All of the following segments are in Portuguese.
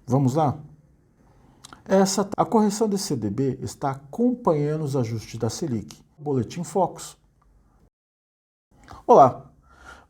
Vamos lá? A correção desse CDB está acompanhando os ajustes da Selic. Boletim Focus. Olá!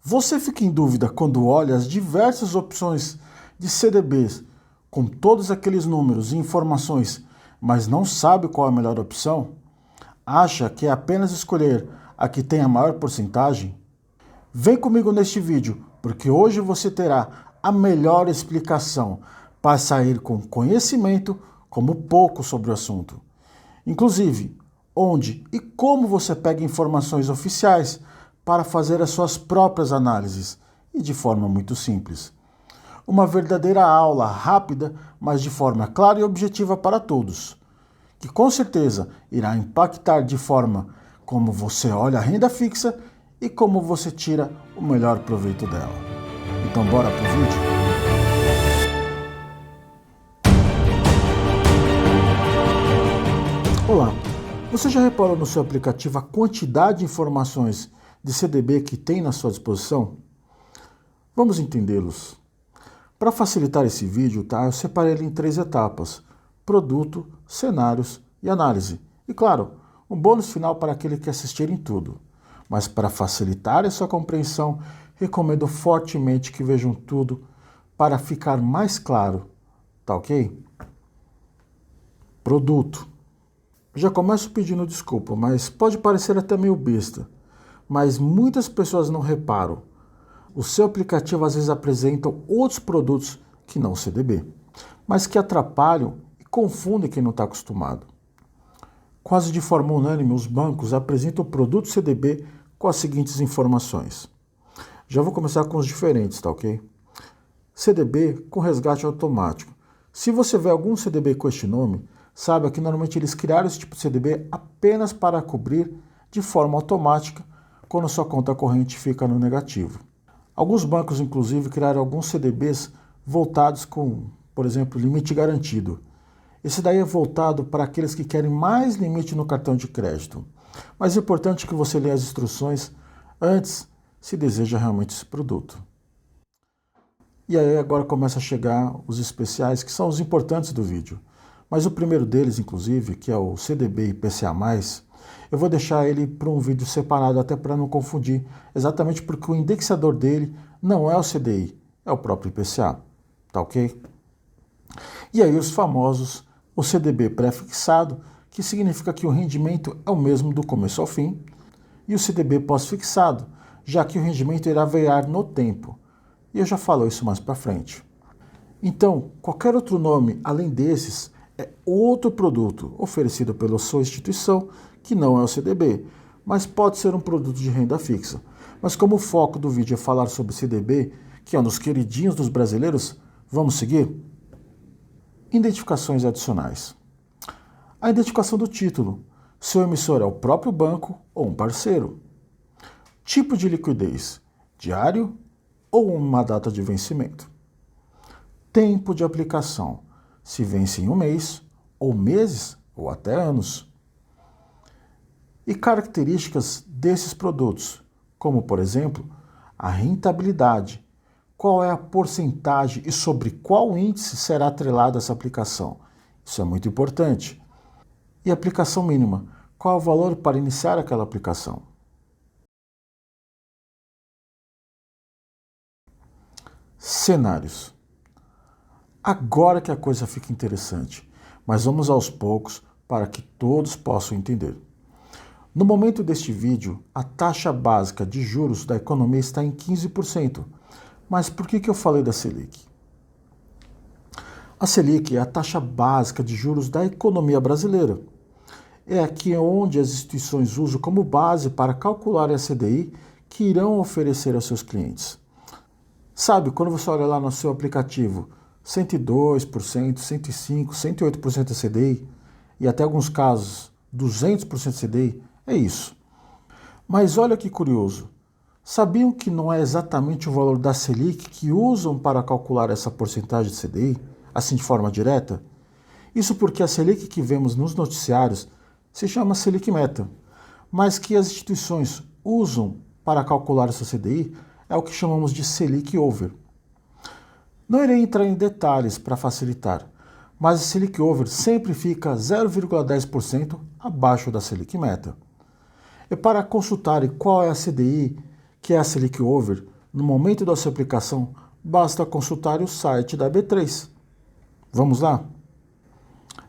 Você fica em dúvida quando olha as diversas opções de CDBs com todos aqueles números e informações, mas não sabe qual é a melhor opção? Acha que é apenas escolher a que tem a maior porcentagem? Vem comigo neste vídeo, porque hoje você terá a melhor explicação para sair com conhecimento como pouco sobre o assunto. Inclusive, onde e como você pega informações oficiais para fazer as suas próprias análises e de forma muito simples. Uma verdadeira aula rápida, mas de forma clara e objetiva para todos, que com certeza irá impactar de forma como você olha a renda fixa e como você tira o melhor proveito dela. Então bora pro vídeo? Olá, você já reparou no seu aplicativo a quantidade de informações de CDB que tem na sua disposição? Vamos entendê-los. Para facilitar esse vídeo, eu separei ele em 3 etapas: produto, cenários e análise. E claro, um bônus final para aquele que assistir em tudo. Mas para facilitar a sua compreensão, recomendo fortemente que vejam tudo para ficar mais claro, tá ok? Produto. Já começo pedindo desculpa, mas pode parecer até meio besta, mas muitas pessoas não reparam. O seu aplicativo às vezes apresenta outros produtos que não o CDB, mas que atrapalham e confundem quem não está acostumado. Quase de forma unânime, os bancos apresentam o produto CDB com as seguintes informações. Já vou começar com os diferentes, tá ok? CDB com resgate automático. Se você vê algum CDB com este nome, saiba que normalmente eles criaram esse tipo de CDB apenas para cobrir de forma automática quando sua conta corrente fica no negativo. Alguns bancos, inclusive, criaram alguns CDBs voltados com, por exemplo, limite garantido. Esse daí é voltado para aqueles que querem mais limite no cartão de crédito. Mas é importante que você leia as instruções antes, se deseja realmente esse produto. E aí agora começa a chegar os especiais, que são os importantes do vídeo. Mas o primeiro deles, inclusive, que é o CDB IPCA+, eu vou deixar ele para um vídeo separado, até para não confundir, exatamente porque o indexador dele não é o CDI, é o próprio IPCA, tá ok? E aí os famosos, o CDB pré-fixado, que significa que o rendimento é o mesmo do começo ao fim, e o CDB pós-fixado, já que o rendimento irá variar no tempo. E eu já falo isso mais para frente. Então, qualquer outro nome além desses é outro produto oferecido pela sua instituição, que não é o CDB, mas pode ser um produto de renda fixa. Mas como o foco do vídeo é falar sobre CDB, que é um dos queridinhos dos brasileiros, vamos seguir? Identificações adicionais. A identificação do título. Seu emissor é o próprio banco ou um parceiro. Tipo de liquidez. Diário ou uma data de vencimento. Tempo de aplicação. Se vence em um mês, ou meses, ou até anos. E características desses produtos, como, por exemplo, a rentabilidade. Qual é a porcentagem e sobre qual índice será atrelada essa aplicação? Isso é muito importante. E aplicação mínima. Qual é o valor para iniciar aquela aplicação? Cenários. Agora que a coisa fica interessante, mas vamos aos poucos para que todos possam entender. No momento deste vídeo, a taxa básica de juros da economia está em 15%. Mas por que eu falei da Selic? A Selic é a taxa básica de juros da economia brasileira. É aqui onde as instituições usam como base para calcular a CDI que irão oferecer aos seus clientes. Sabe, quando você olha lá no seu aplicativo, 102%, 105%, 108% é CDI, e até alguns casos 200% CDI, é isso. Mas olha que curioso, sabiam que não é exatamente o valor da Selic que usam para calcular essa porcentagem de CDI, assim de forma direta? Isso porque a Selic que vemos nos noticiários se chama Selic Meta, mas que as instituições usam para calcular essa CDI é o que chamamos de Selic Over. Não irei entrar em detalhes para facilitar, mas a Selic Over sempre fica 0,10% abaixo da Selic Meta. E para consultar qual é a CDI, que é a Selic Over, no momento da sua aplicação, basta consultar o site da B3. Vamos lá?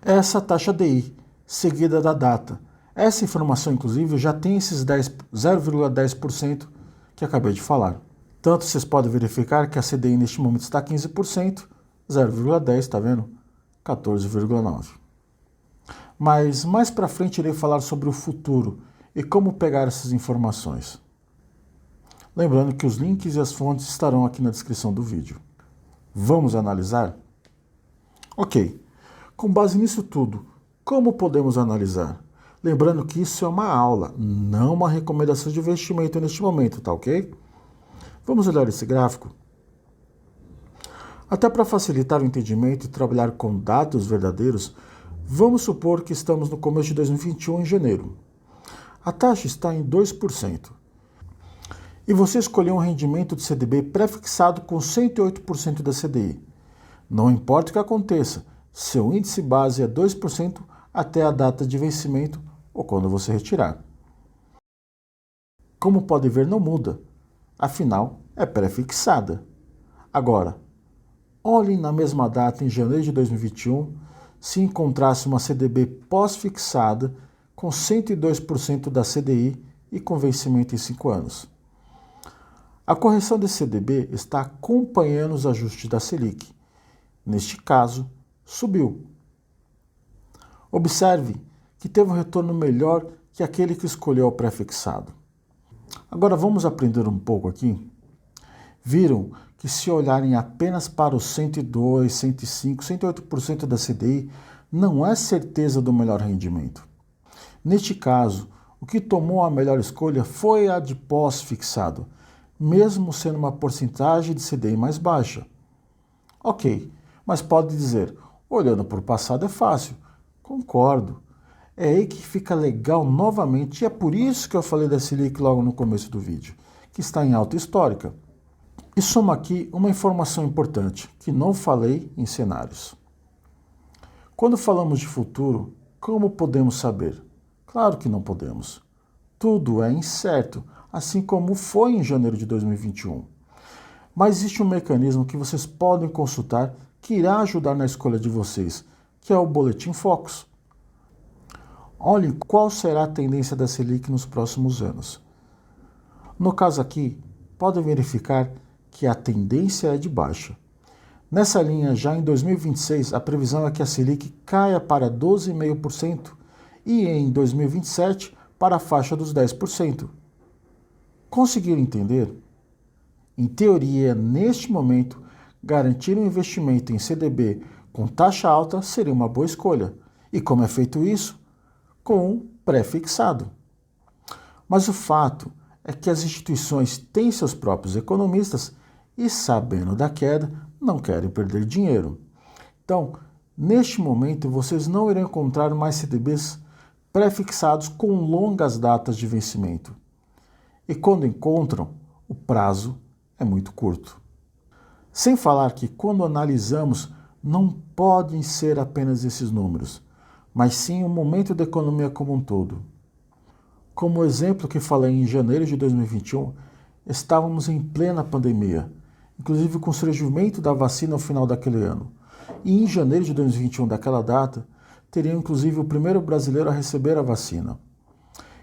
Essa taxa DI, seguida da data. Essa informação, inclusive, já tem esses 0,10% que acabei de falar. Tanto vocês podem verificar que a CDI neste momento está 15%, 0,10%, está vendo? 14,9%. Mas mais para frente irei falar sobre o futuro e como pegar essas informações. Lembrando que os links e as fontes estarão aqui na descrição do vídeo. Vamos analisar? Ok. Com base nisso tudo, como podemos analisar? Lembrando que isso é uma aula, não uma recomendação de investimento neste momento, tá ok? Vamos olhar esse gráfico? Até para facilitar o entendimento e trabalhar com dados verdadeiros, vamos supor que estamos no começo de 2021, em janeiro. A taxa está em 2%. E você escolheu um rendimento de CDB pré-fixado com 108% da CDI. Não importa o que aconteça, seu índice base é 2% até a data de vencimento ou quando você retirar. Como pode ver, não muda, afinal é pré-fixada. Agora, olhem na mesma data, em janeiro de 2021, se encontrasse uma CDB pós-fixada com 102% da CDI e com vencimento em 5 anos. A correção desse CDB está acompanhando os ajustes da Selic. Neste caso, subiu. Observe que teve um retorno melhor que aquele que escolheu o pré-fixado. Agora vamos aprender um pouco aqui. Viram que se olharem apenas para os 102, 105, 108% da CDI, não é certeza do melhor rendimento. Neste caso, o que tomou a melhor escolha foi a de pós-fixado, mesmo sendo uma porcentagem de CDI mais baixa. Ok, mas pode dizer, olhando para o passado é fácil. Concordo. É aí que fica legal novamente, e é por isso que eu falei da Selic logo no começo do vídeo, que está em alta histórica. E soma aqui uma informação importante, que não falei em cenários. Quando falamos de futuro, como podemos saber? Claro que não podemos. Tudo é incerto, assim como foi em janeiro de 2021. Mas existe um mecanismo que vocês podem consultar que irá ajudar na escolha de vocês, que é o Boletim Focus. Olhem qual será a tendência da Selic nos próximos anos. No caso aqui, podem verificar que a tendência é de baixa. Nessa linha, já em 2026, a previsão é que a Selic caia para 12,5% e em 2027 para a faixa dos 10%. Conseguiram entender? Em teoria, neste momento, garantir um investimento em CDB com taxa alta seria uma boa escolha. E como é feito isso? Com um pré-fixado. Mas o fato é que as instituições têm seus próprios economistas e, sabendo da queda, não querem perder dinheiro. Então, neste momento, vocês não irão encontrar mais CDBs pré-fixados com longas datas de vencimento. E quando encontram, o prazo é muito curto. Sem falar que, quando analisamos, não podem ser apenas esses números, mas sim o momento da economia como um todo. Como o exemplo que falei em janeiro de 2021, estávamos em plena pandemia, inclusive com o surgimento da vacina ao final daquele ano. E em janeiro de 2021, daquela data, teria inclusive o primeiro brasileiro a receber a vacina.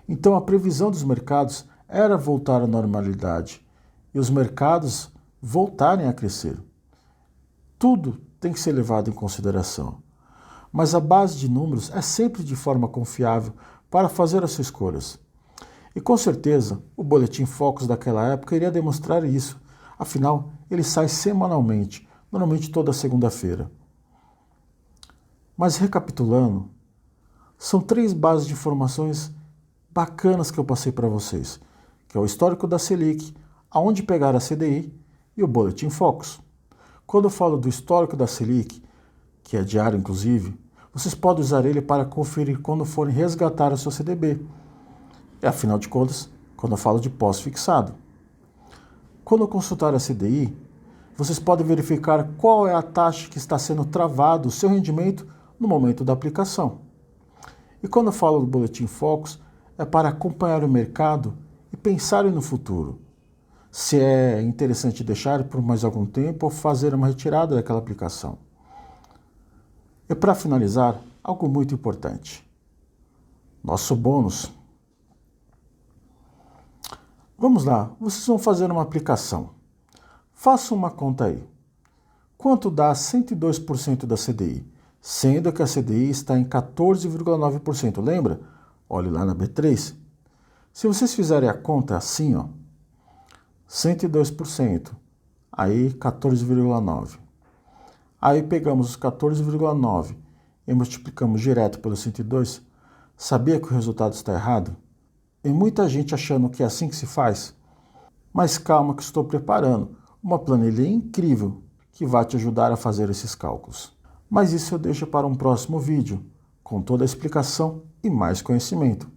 Então a previsão dos mercados era voltar à normalidade e os mercados voltarem a crescer. Tudo tem que ser levado em consideração. Mas a base de números é sempre de forma confiável para fazer as suas escolhas. E com certeza, o Boletim Focus daquela época iria demonstrar isso. Afinal, ele sai semanalmente, normalmente toda segunda-feira. Mas recapitulando, são 3 bases de informações bacanas que eu passei para vocês, que é o histórico da Selic, aonde pegar a CDI e o Boletim Focus. Quando eu falo do histórico da Selic, que é diário inclusive, vocês podem usar ele para conferir quando forem resgatar o seu CDB. E afinal de contas, quando eu falo de pós-fixado. Quando consultar a CDI, Vocês podem verificar qual é a taxa que está sendo travado o seu rendimento no momento da aplicação. E quando eu falo do Boletim Focus, é para acompanhar o mercado e pensar no futuro. Se é interessante deixar por mais algum tempo ou fazer uma retirada daquela aplicação. E para finalizar, algo muito importante. Nosso bônus. Vamos lá, vocês vão fazer uma aplicação. Faça uma conta aí. Quanto dá 102% da CDI? Sendo que a CDI está em 14,9%, lembra? Olhe lá na B3. Se vocês fizerem a conta assim, ó, 102%, aí 14,9%. Aí pegamos os 14,9% e multiplicamos direto pelo 102. Sabia que o resultado está errado? E muita gente achando que é assim que se faz. Mas calma que estou preparando uma planilha incrível que vai te ajudar a fazer esses cálculos. Mas isso eu deixo para um próximo vídeo, com toda a explicação e mais conhecimento.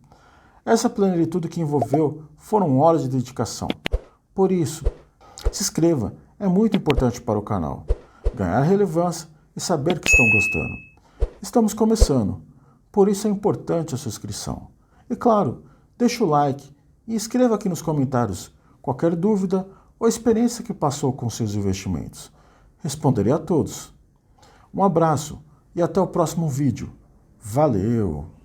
Essa planilha e tudo que envolveu foram horas de dedicação. Por isso, se inscreva, é muito importante para o canal. Ganhar relevância e saber que estão gostando. Estamos começando, por isso é importante a sua inscrição. E claro, deixa o like e escreva aqui nos comentários qualquer dúvida ou experiência que passou com seus investimentos. Responderei a todos. Um abraço e até o próximo vídeo. Valeu!